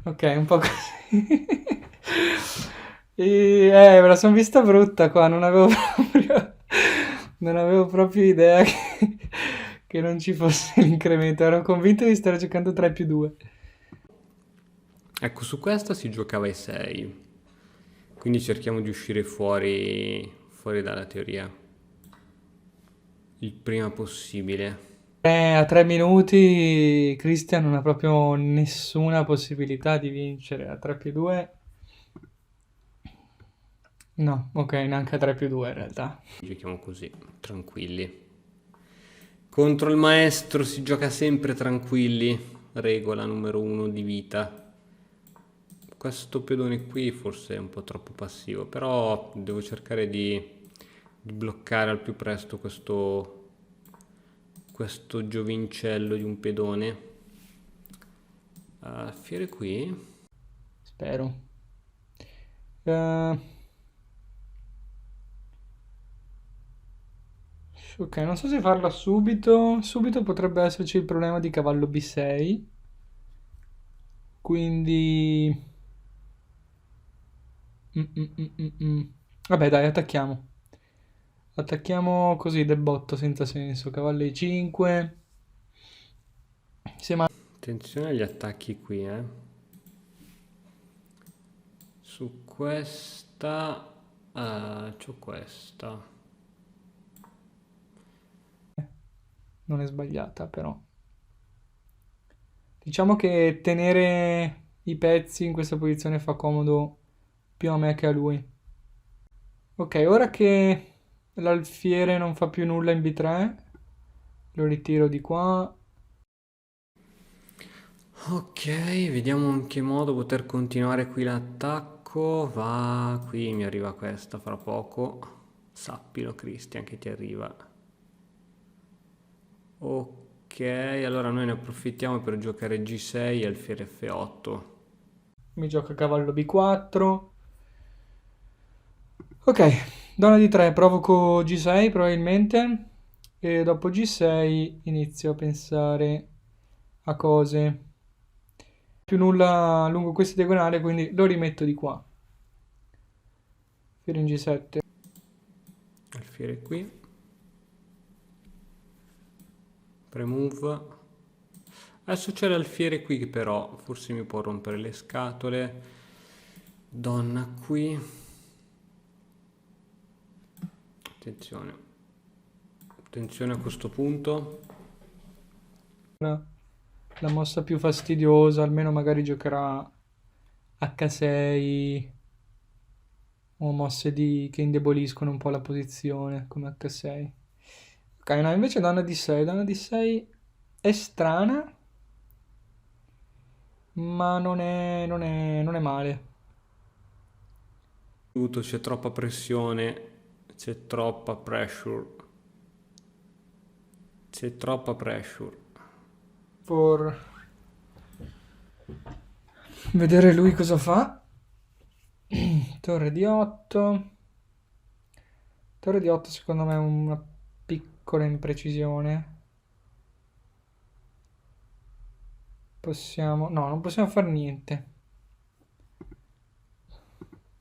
Ok, un po' così. Me la son vista brutta qua, non avevo proprio idea che non ci fosse l'incremento. Ero convinto di stare giocando 3 più 2. Ecco, su questa si giocava ai 6, quindi cerchiamo di uscire fuori dalla teoria il prima possibile. A 3 minuti Christian non ha proprio nessuna possibilità di vincere. A 3 più 2. No, ok, neanche a 3 più 2 in realtà. Giochiamo così, tranquilli. Contro il maestro si gioca sempre tranquilli, regola numero uno di vita. Questo pedone qui forse è un po' troppo passivo, però devo cercare di bloccare al più presto questo giovincello di un pedone. Fiere qui. Spero. Eh, ok, non so se farla subito. Subito potrebbe esserci il problema di cavallo B6. Quindi... Vabbè, dai, attacchiamo. Attacchiamo così del botto senza senso. Cavallo E5. Attenzione agli attacchi qui, eh. Su questa... c'ho questa. Non è sbagliata, però. Diciamo che tenere i pezzi in questa posizione fa comodo più a me che a lui. Ok, ora che l'alfiere non fa più nulla in B3, lo ritiro di qua. Ok, vediamo in che modo poter continuare qui l'attacco. Va, qui mi arriva questa fra poco. Sappilo, Christian, che ti arriva. Ok, allora noi ne approfittiamo per giocare G6 e alfiere F8. Mi gioca cavallo B4. Ok, donna di 3, provoco G6 probabilmente. E dopo G6 inizio a pensare a cose. Più nulla lungo questa diagonale, quindi lo rimetto di qua. Fiore in G7. Alfiere qui. Premove. Adesso c'è l'alfiere qui che però forse mi può rompere le scatole. Donna qui. Attenzione. Attenzione a questo punto. La mossa più fastidiosa, almeno magari giocherà H6 o mosse che indeboliscono un po' la posizione, come H6. Ok, no, invece donna D6 è strana, ma non è male. C'è troppa pressione, c'è troppa pressure, c'è troppa pressure. Per vedere lui cosa fa. Torre di 8. Torre di 8 secondo me è una piccola imprecisione. Possiamo... No, non possiamo fare niente.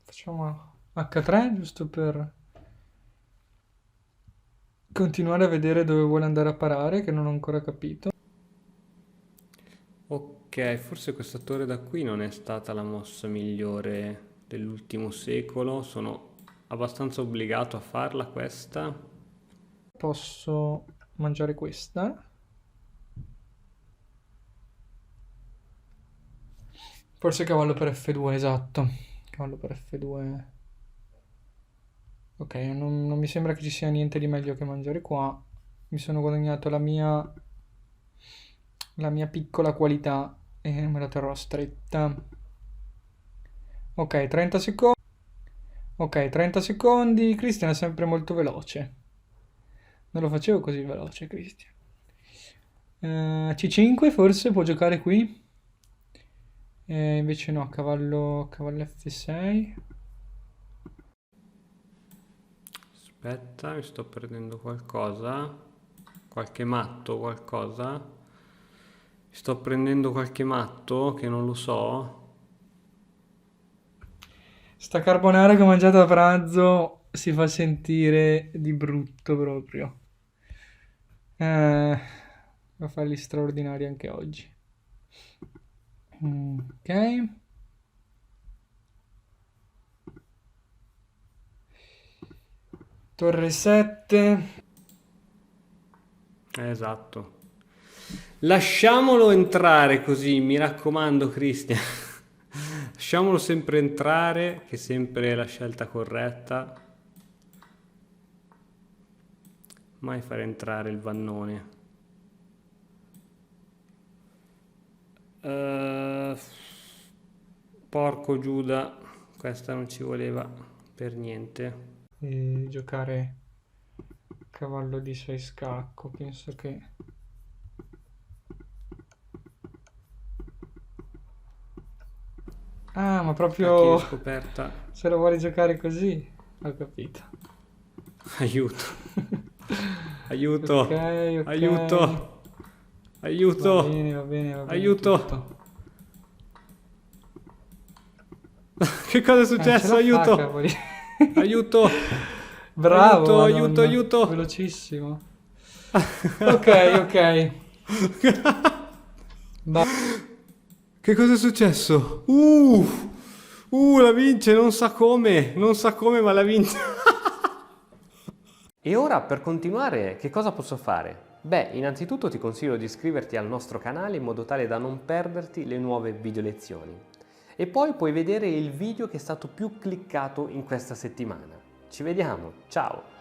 Facciamo H3 giusto per continuare a vedere dove vuole andare a parare, che non ho ancora capito. Ok, forse questa torre da qui non è stata la mossa migliore dell'ultimo secolo, sono abbastanza obbligato a farla questa. Posso mangiare questa. Forse cavallo per F2, esatto. Cavallo per F2. Ok, non mi sembra che ci sia niente di meglio che mangiare qua. Mi sono guadagnato la mia piccola qualità e me la terrò stretta. Ok, 30 secondi. Ok, 30 secondi. Christian è sempre molto veloce. Non lo facevo così veloce, Christian. C5 forse può giocare qui. Invece no, cavallo F6. Aspetta, mi sto perdendo qualcosa. Qualche matto, qualcosa. Sto prendendo qualche matto che non lo so. Sta carbonara che ho mangiato a pranzo si fa sentire di brutto proprio. Va a farli straordinari anche oggi. Ok. Torre 7. Esatto. Lasciamolo entrare così, mi raccomando, Cristian. Lasciamolo sempre entrare, che è sempre la scelta corretta. Mai fare entrare il vannone. Porco Giuda, questa non ci voleva per niente. E giocare cavallo di 6 scacco. Penso che... Ah, ma Scacchi di proprio scoperta. se lo vuoi giocare così, ho capito. Aiuto. Aiuto. Ok, ok. Aiuto. Va Aiuto. bene, va bene, va bene Aiuto. tutto. Che cosa è Ce successo? la fa, Aiuto. cavoli. Aiuto. Bravo, Aiuto, Madonna. aiuto. Velocissimo. Ok, ok. Va- Che cosa è successo? La vince, non sa come, ma la vince. E ora per continuare che cosa posso fare? Beh, innanzitutto ti consiglio di iscriverti al nostro canale in modo tale da non perderti le nuove video lezioni. E poi puoi vedere il video che è stato più cliccato in questa settimana. Ci vediamo, ciao!